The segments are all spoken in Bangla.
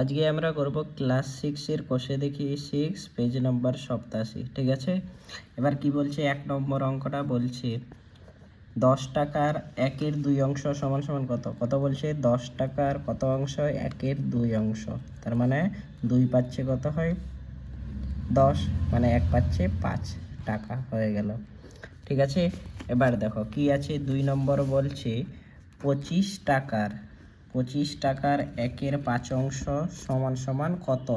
আজকে আমরা করব ক্লাস 6 কোষে দেখি 6 পেজ নম্বর 87। ঠিক আছে, এবার কি বলছে, 1 নম্বর অঙ্কটা বলছে 10 টাকার 1/2 অংশ সমান সমান কত কত বলছে 10 টাকার কত অংশ 1/2 অংশ, তার মানে 2 পাচ্ছে কত হয় 10, মানে 1 পাচ্ছে 5 টাকা হয়ে গেল। ঠিক আছে, এবার দেখো কি আছে, 2 নম্বর বলছে 25 টাকার 1/5 অংশ সমান সমান কত,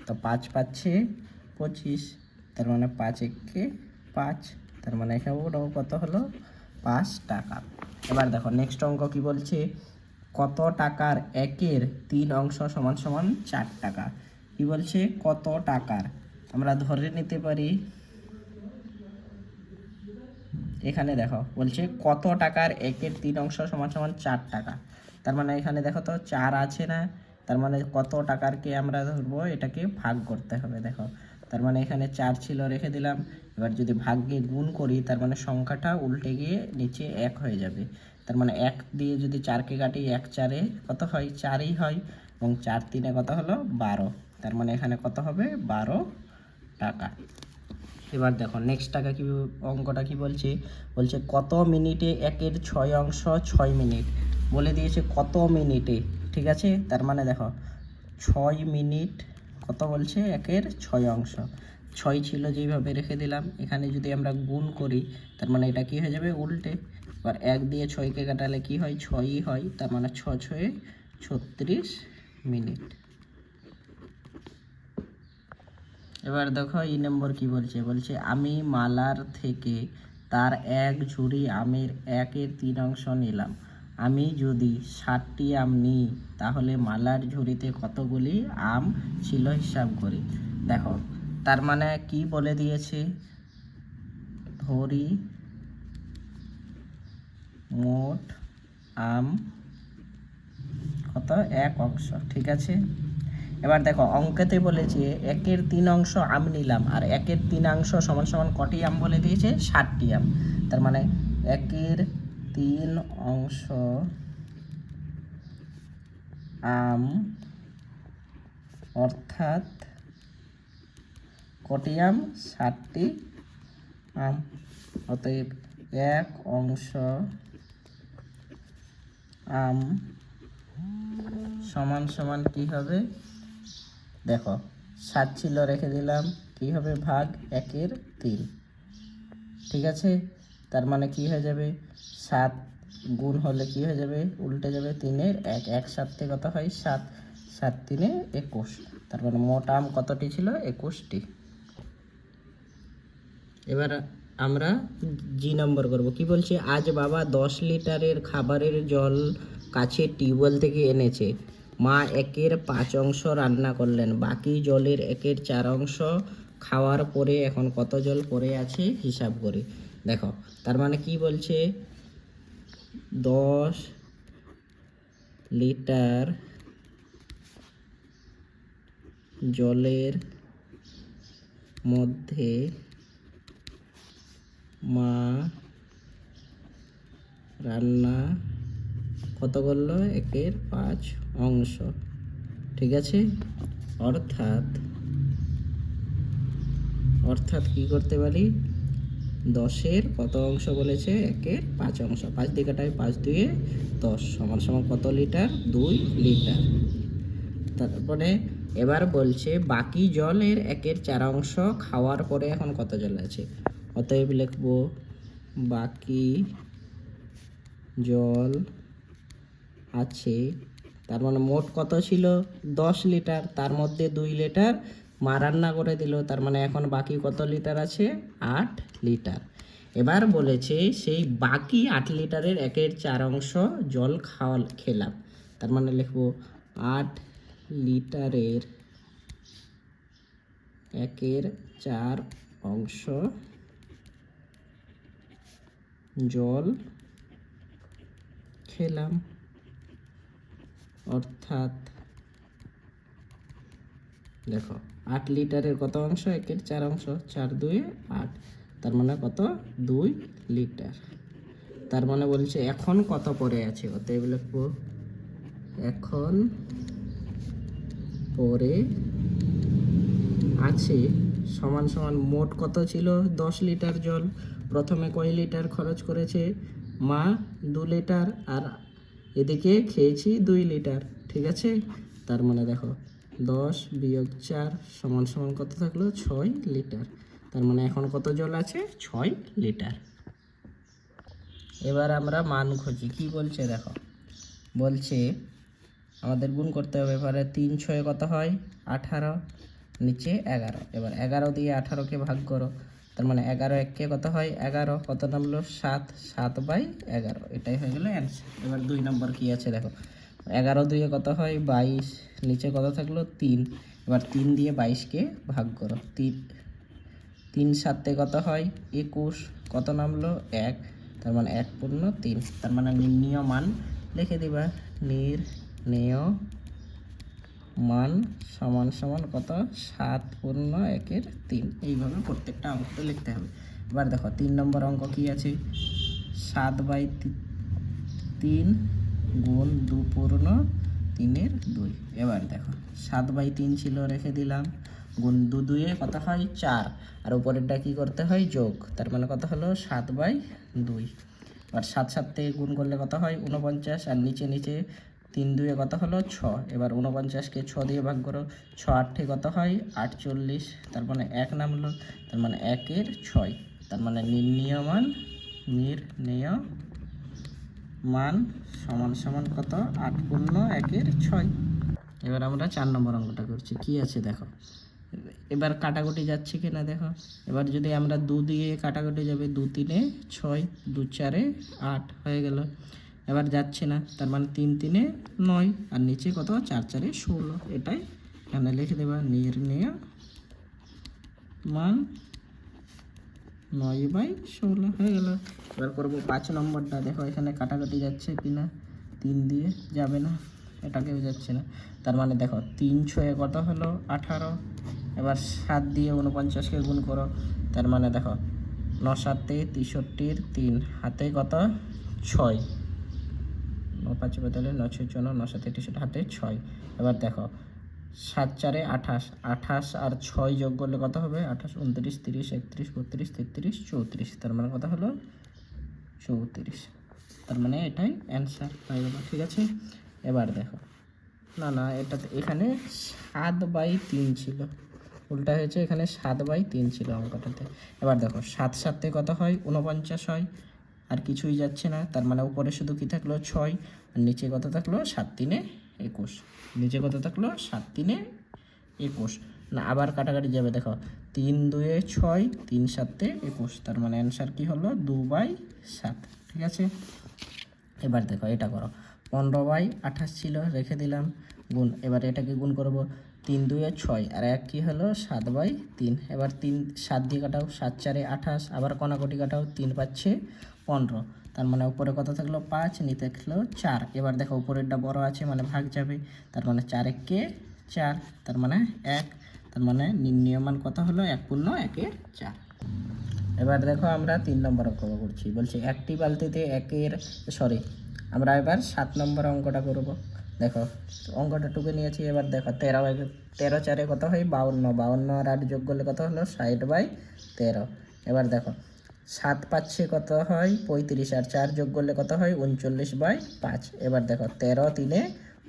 তো 5 পাচ্ছে 25, তার মানে 5 একে 5, তার মানে এখানে কত হলো 5 টাকা। এবার দেখো নেক্সট অঙ্ক কি বলছে, কত টাকার 1/3 অংশ সমান সমান 4 টাকা। কি বলছে, কত টাকার, আমরা ধরে নিতে পারি, এখানে দেখো বলছে কত টাকার 1/3 অংশ সমান সমান 4 টাকা, তার মানে এখানে দেখো তো 4 আছে না, তার মানে কত টাকারকে আমরা ধরবো এটাকে ভাগ করতে হবে। দেখো তার মানে এখানে 4 ছিল, রেখে দিলাম, এবার যদি ভাগে গুণ করি তার মানে সংখ্যাটা উল্টে গিয়ে নিচে 1 হয়ে যাবে, তার মানে 1 দিয়ে যদি 4কে কাটি 1 4-এ কত হয় 4ই হয়, এবং 4 3-এ কত হলো 12, তার মানে এখানে কত হবে 12 টাকা। এবার দেখো নেক্সট টাকা কি অঙ্কটা কি বলছে, বলছে কত মিনিটে 1/6 অংশ 6 মিনিট বলে দিয়েছে, কত মিনিটে। ঠিক আছে, তার মানে দেখো 6 মিনিট কত বলছে 1/6 অংশ, 6 ছিল যেইভাবে রেখে দিলাম, এখানে যদি আমরা গুণ করি তার মানে এটা কি হয়ে যাবে উল্টে, এবার 1 দিয়ে 6কে কাটালে কি হয় 6ই হয়, তার মানে 6 6-এ 36 মিনিট। এবার দেখো এই নম্বর কি বলছে, বলছে আমি মালার থেকে তার 1 ঝুড়ি আমের 1/3 অংশ নিলাম, আমি যদি 60টি আম নিই তাহলে মালার ঝুড়িতে কতগুলি আম ছিল হিসাব করি। দেখো তার মানে কি বলে দিয়েছে, ধরি মোট আম কত 1 অংশ। ঠিক আছে, এবার দেখো অঙ্কেতে বলেছে 1/3 অংশ আম নিলাম, আর 1/3 অংশ সমান সমান কটি আম বলে দিয়েছে 60টি আম, তার মানে 1/3 অংশ আম অর্থাৎ কটি আম 60টি আম, অতএব 1 অংশ আম সমান সমান কি হবে, দেখো 7 ছিল রেখে দিলাম, কি হবে ভাগ 1/3। ঠিক আছে, তার মানে কি হয়ে যাবে 7 গুণ হলে কি হয়ে যাবে উল্টে যাবে 3-এর 1, 1 7 থেকে কত হয় 7, 7 3-এ 21, তার মানে মোট আম কতটি ছিল 21টি। এবার আমরা জি নম্বর করব, কি বলছে, আজ বাবা 10 লিটারের খাবারের জল কাছে টিউবওয়েল থেকে এনেছে, মা 1/5 অংশ রান্না করলেন, বাকি জলের 1/4 অংশ খাওয়ার পরে এখন কত জল পড়ে আছে হিসাব করি। দেখো তার মানে কি বলছে, 10 লিটার জলের মধ্যে মা রান্না কত করলো 1/5 অংশ। ঠিক আছে, অর্থাৎ কি করতে পারি, 10-এর কত অংশ বলেছে 1/5 অংশ, 5 দিয়ে কাটাই 5 2-এ 10 সমান সমান কত লিটার 2 লিটার। তারপরে এবার বলছে বাকি জলের 1/4 অংশ খাওয়ার পরে এখন কত জল আছে, অতএব লিখবো বাকি জল আছে, তার মানে মোট কত ছিল 10 লিটার, তার মধ্যে 2 লিটার মা রান্না করে দিল, তার মানে এখন বাকি কত লিটার আছে 8 লিটার। এবার বলেছে সেই বাকি 8 লিটারের 1/4 অংশ জল খেলাম, তার মানে লিখবো 8 লিটারের 1/4 অংশ জল খেলাম, অর্থাৎ দেখো 8 লিটারের কত অংশ 1/4 অংশ, 4 2-এ 8, তার মানে কত 2 লিটার। তার মানে বলছে এখন কত পড়ে আছে, অতএব লিখবো এখন পরে আছে সমান সমান মোট কত ছিল 10 লিটার জল। প্রথমে কয় লিটার খরচ করেছে মা? 2 লিটার, আর এদিকে খেয়েছি 2 লিটার, ঠিক আছে। তার মানে দেখো 10 বিয়োগ 4 সমান সমান কত থাকলো? 6 লিটার। তার মানে এখন কত জল আছে? 6 লিটার। এবার আমরা মান খুঁজি। কি বলছে দেখো, বলছে আমাদের গুণ করতে হবে। এবারে 3 6 কত হয়? 18, নিচে 11। এবার 11 দিয়ে 18কে ভাগ করো, তার মানে 11 এককে কত হয়? 11। কত নামলো? 7, 7/11, এটাই হয়ে গেল অ্যান্সার। এবার 2 নম্বর কি আছে দেখো, 11 দুইয়ে কত হয়? 22, নিচে কত থাকলো? 3। এবার 3 দিয়ে 22কে ভাগ করো, 3 7 কত হয়? 21, কত নামলো? 1, তার মানে 1/3। তার মানে নির্ণীয় মান লিখে দিবা, নির্ণেয় মান সমান সমান কত? 7/1/3। এইভাবে প্রত্যেকটা অঙ্কটা লিখতে হবে। এবার দেখো 3 নম্বর অঙ্ক কি আছে? 7/3 গুণ 2/3/2। এবার দেখো 7/3 ছিল, রেখে দিলাম, গুণ 2 2-এ কত হয়? 4, আর উপরেরটা কি করতে হয়? যোগ, তার মানে কত হলো? 7/2। আর 7 7 থেকে গুণ করলে কত হয়? 49, আর নিচে নিচে 3 2-এ কত হলো? 6। এবার 49কে 6 দিয়ে ভাগ করো, 6 8-এ কত হয়? 48, তার মানে 1 নামলো, তার মানে 1/6। তার মানে নির্ণেয় মান সমান সমান কত? 8/1/6। এবার আমরা 4 নম্বর অঙ্কটা করছি। কি আছে দেখো, এবার কাটাকুটি যাচ্ছে কিনা দেখো। এবার যদি আমরা 2 দিয়ে কাটাকুটি যাবে, 2 3-এ 6, 2 4-এ 8 হয়ে গেল। এবার যাচ্ছে না, তার মানে 3 3-এ 9, আর নিচে কত? 4 4-এ 16। এটাই এখানে লিখে দেবা, নির্ণেয় মান 9/16 হয়ে গেল। এবার করবো 5 নম্বরটা। দেখো এখানে কাটাকাটি যাচ্ছে কিনা, 3 দিয়ে যাবে না, এটাকেও যাচ্ছে না। তার মানে দেখো 3 6-এ কত হলো? 18। এবার 7 দিয়ে 49কে গুণ করো, তার মানে দেখো 9 7-এ 63-র 3, হাতে কত? 6, 9 5 42, 9 6 54, 9 7 63, হাতে 6। এবার দেখো 7 4-এ 28, 28 আর 6 যোগ করলে কত হবে? 28 29 30 31 32 33 34, তার মানে কত হলো? 34। তার মানে এটাই অ্যান্সার হয়ে গেল, ঠিক আছে। এবার দেখো, না এটাতে এখানে 7/3 ছিল, উল্টা হয়েছে, এখানে 7/3 ছিল অঙ্কটাতে। এবার দেখো 7 7-এ কত হয়? 49 হয়, আর কিছুই যাচ্ছে না, তার মানে উপরে শুধু কি থাকলো? 6, আর নিচে কত থাকলো? 7 3-এ 21। নিচে কত থাকলো? 7 3-এ 21। না আবার কাটাকাটি যাবে, দেখো 3 2-এ 6, 3 7-এ 21, তার মানে অ্যান্সার কি হলো? 2/7, ঠিক আছে। এবার দেখো এটা করো, 15/28 ছিল, রেখে দিলাম, গুণ। এবার এটাকে গুণ করব, 3 2-এ 6, আর 1 কি হলো? 7/3। এবার 3 7 দিয়ে কাটাও, 7 4-এ 28, আবার কণাকটি কাটাও, 3 5-এ 15, তার মানে উপরে কত থাকলো? 5, নিতে থাকলো 4। এবার দেখো উপরেরটা বড় আছে, মানে ভাগ যাবে, তার মানে 4 1-এ 4, তার মানে 1, তার মানে নির্ণেয় মান কত হলো? 1/4। এবার দেখো আমরা 3 নম্বর অঙ্ক করছি। বলছে একটি বালতিতে আমরা এবার 7 নম্বর অঙ্কটা করব। দেখো অঙ্কটা টুকে নিয়েছি। এবার দেখো 13 4-এ কত হয়? 52, 52 আর 8 যোগ করলে কত হলো? 60/13। এবার দেখো 7 5-এ কত হয়? 35, আর 4 যোগ করলে কত হয়? 39/5। এবার দেখো 13 3-এ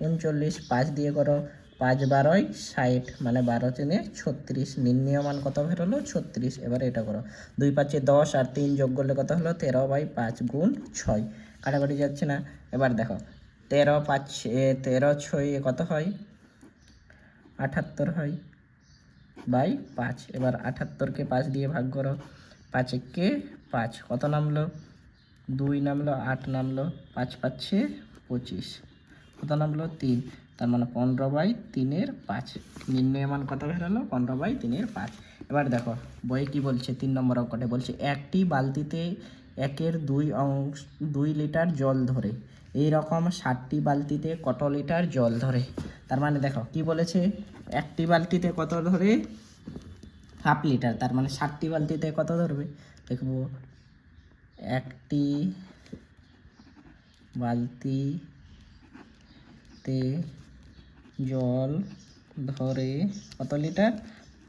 39, 5 দিয়ে করো, 5 12-য় 60, মানে 12 3-এ 36, নির্ণেয় মান কত বেরোলো? 36। এবার এটা করো, 2 5-এ 10, আর 3 যোগ করলে কত হলো? 13/5 গুণ 6, কাটাকাটি যাচ্ছে না। এবার দেখো 13 6-এ কত হয়? 78 হয়, বাই 5। এবার 78-কে 5 দিয়ে ভাগ করো, 5 1-এ 5, কত নামলো? 2 নামলো, 8 নামলো, 5 5-এ 25, কত নামলো? 3, তার মানে 15/3/5। নির্ণয় মান কত বেরোলো? 15/3/5। এবার দেখো বইয়ে কি বলছে, 3 নম্বর অঙ্কটা বলছে একটি বালতিতে 2 লিটার জল ধরে, এই রকম 60টি বালতিতে কত লিটার জল ধরে? তার মানে দেখো কি বলেছে, একটি বালতিতে কত ধরে? হাফ লিটার, তার মানে 60টি বালতিতে কত ধরবে? দেখবো একটি বালতিতে জল ধরে কত লিটার?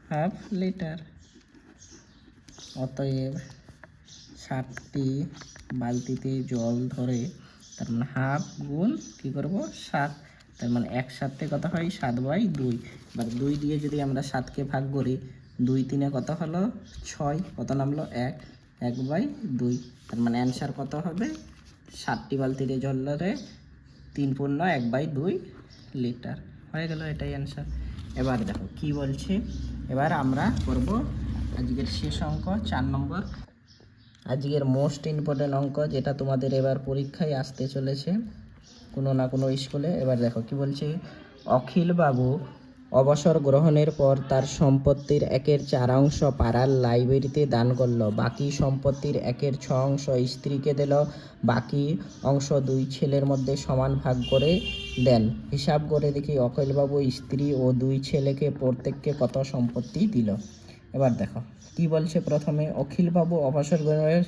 Half litre. অতএব 7টি বালতিতে জল ধরে, তার মানে হাফ গুণ কী করবো 7, তার মানে একসাথে কত হয় 7/2। এবার 2 দিয়ে যদি আমরা 7কে ভাগ করি, 2 3 কত হলো 6, কত নামলো 1, 1/2। তার মানে অ্যান্সার কত হবে? 7টি বালতিতে জল ধরে 3 পূর্ণ 1/2 লিটার। হয়ে গেল, এটাই অ্যান্সার। এবার দেখো কি বলছে, এবার আমরা করব আজকের শেষ অঙ্ক 4 নম্বর, আজকের মোস্ট ইম্পর্টেন্ট অঙ্ক, যেটা তোমাদের এবার পরীক্ষায় আসতে চলেছে কোনো না কোনো স্কুলে। এবার দেখো কি বলছে, অখিলবাবু অবসর গ্রহণের পর তার সম্পত্তির 1/4 পাড়ার লাইব্রেরিতে দান করলো, বাকি সম্পত্তির 1/6 স্ত্রীকে দিল, বাকি অংশ 2 ছেলের মধ্যে সমান ভাগ করে দেন। হিসাব করে দেখি অখিলবাবু স্ত্রী ও 2 ছেলেকে প্রত্যেককে কত সম্পত্তি দিল। এবার দেখো কি বলছে, প্রথমে অখিলবাবু অবসর গ্রহণের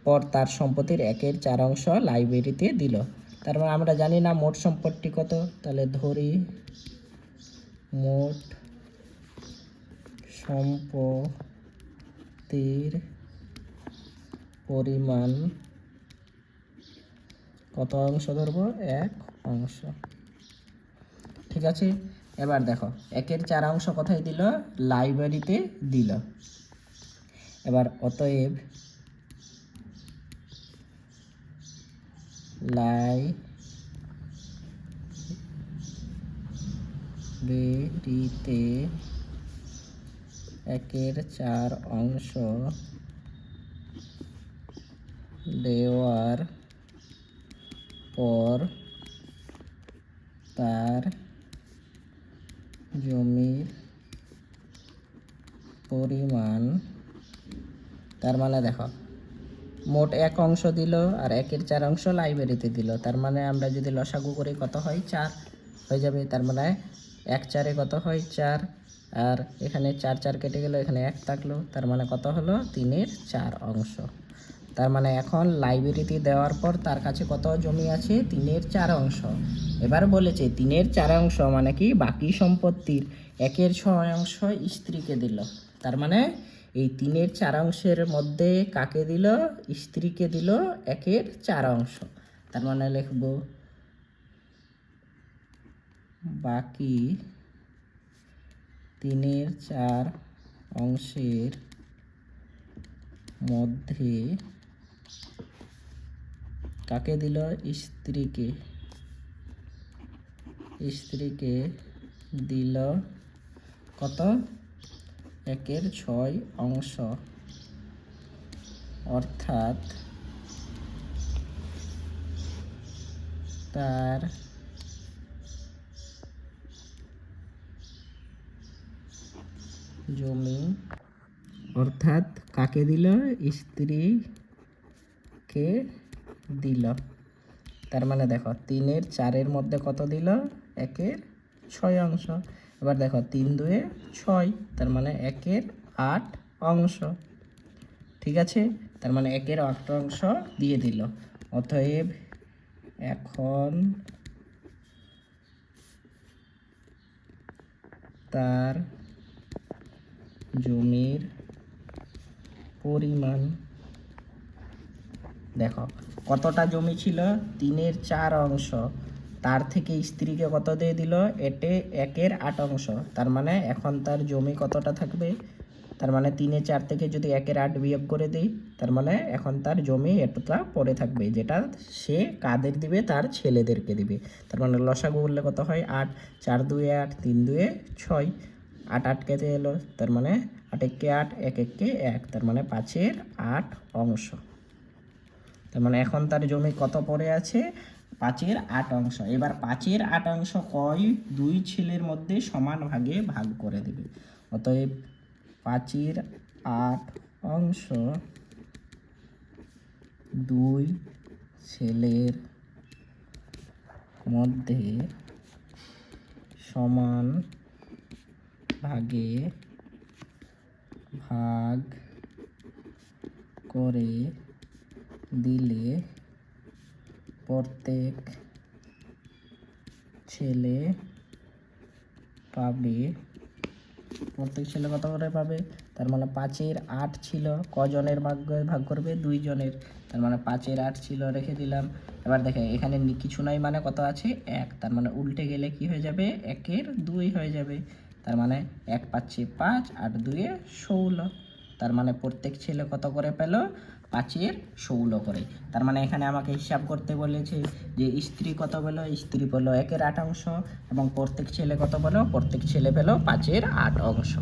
পর তার সম্পত্তির 1/4 লাইব্রেরিতে দিল। তার মানে আমরা জানি না মোট সম্পত্তি কত, তাহলে ধরি মোট সম্পত্তির পরিমাণ কত অংশ ধরবো? 1 অংশ। ঠিক আছে, এবার দেখো 1/4 কোথায় দিল? লাইব্রেরিতে দিল। এবার অতএব লাইব্রেরিতে 1/4 দেওয়ার পর তার জমির পরিমাণ, তার মানে দেখো মোট 1 অংশ দিল আর 1/4 লাইব্রেরিতে দিল, তার মানে আমরা যদি লসাগু করি কত হয়? 4 হয়ে যাবে। তার মানে 1 4 কত হয়? 4, আর এখানে 4 4 কেটে গেল, এখানে 1 থাকলো, তার মানে কত হলো? 3/4 অংশ। তার মানে এখন লাইব্রেরিতে দেওয়ার পর তার কাছে কত জমি আছে? 3/4 অংশ। এবার বলেছে 3/4 অংশ মানে কি, বাকি সম্পত্তির 1/6 স্ত্রীকে দিল। তার মানে এই 3/4 অংশের মধ্যে কাকে দিল? স্ত্রীকে দিল 1/4 অংশ। তার মানে লিখব বাকি 3/4 অংশের মধ্যে কাকে দিল? স্ত্রীকে। স্ত্রীকে দিল কত? 1/6 অংশ, অর্থাৎ তার জমি, অর্থাৎ কাকে দিল? স্ত্রীকে দিল। তার মানে দেখো 3/4 মধ্যে কত দিল? 1/6 অংশ। এবার দেখো 3 2 6, তার মানে 1/8 অংশ। ঠিক আছে, তার মানে 1/8 অংশ দিয়ে দিল। অতএব এখন তার জমির পরিমাণ, দেখো কতটা জমি ছিল? 3/4 অংশ, তার থেকে স্ত্রীকে কত দিয়ে দিল? 1/8 অংশ। তার মানে এখন তার জমি কতটা থাকবে? তার মানে 3/4 থেকে যদি 1/8 বিয়োগ করে দিই, তার মানে এখন তার জমি এতটা পড়ে থাকবে, যেটা সে কাদের দিবে? তার ছেলেদেরকে দিবে। তার মানে লসাগু করলে কত হয়? 8, 4 2 8, 3 2 6, 8 8 কেটে এলো, তার মানে 8 1 8, 1 1 1, তার মানে 5/8 অংশ। তার মানে এখন তার জমি কত পড়ে আছে? 5/8 অংশ। এবার 5/8 অংশ কয় 2 ছেলের মধ্যে সমান ভাগে ভাগ করে দেবে। অতএব 5/8 অংশ 2 ছেলের মধ্যে সমান ভাগে ভাগ করে দিলে প্রত্যেক ছেলে পাবে, প্রত্যেক ছেলে কত করে পাবে, তার মানে 5-এর 8 ছিল, কজনের ভাগ করবে, 2 জনের, তার মানে 5-এর 8 ছিল, রেখে দিলাম। এবার দেখে এখানে কিছু নাই মানে কত আছে 1, তার মানে উল্টে গেলে কি হয়ে যাবে 1-এর 2 হয়ে যাবে, তার মানে 1 5 5 8 2 16, তার মানে প্রত্যেক ছেলে কত করে পেল 5-এর 16 করে। তার মানে এখানে আমাকে হিসাব করতে বলেছে যে স্ত্রী কত পেল, স্ত্রী পেল 1-এর 8 অংশ এবং প্রত্যেক ছেলে কত পেল, প্রত্যেক ছেলে পেল 5-এর 8 অংশ।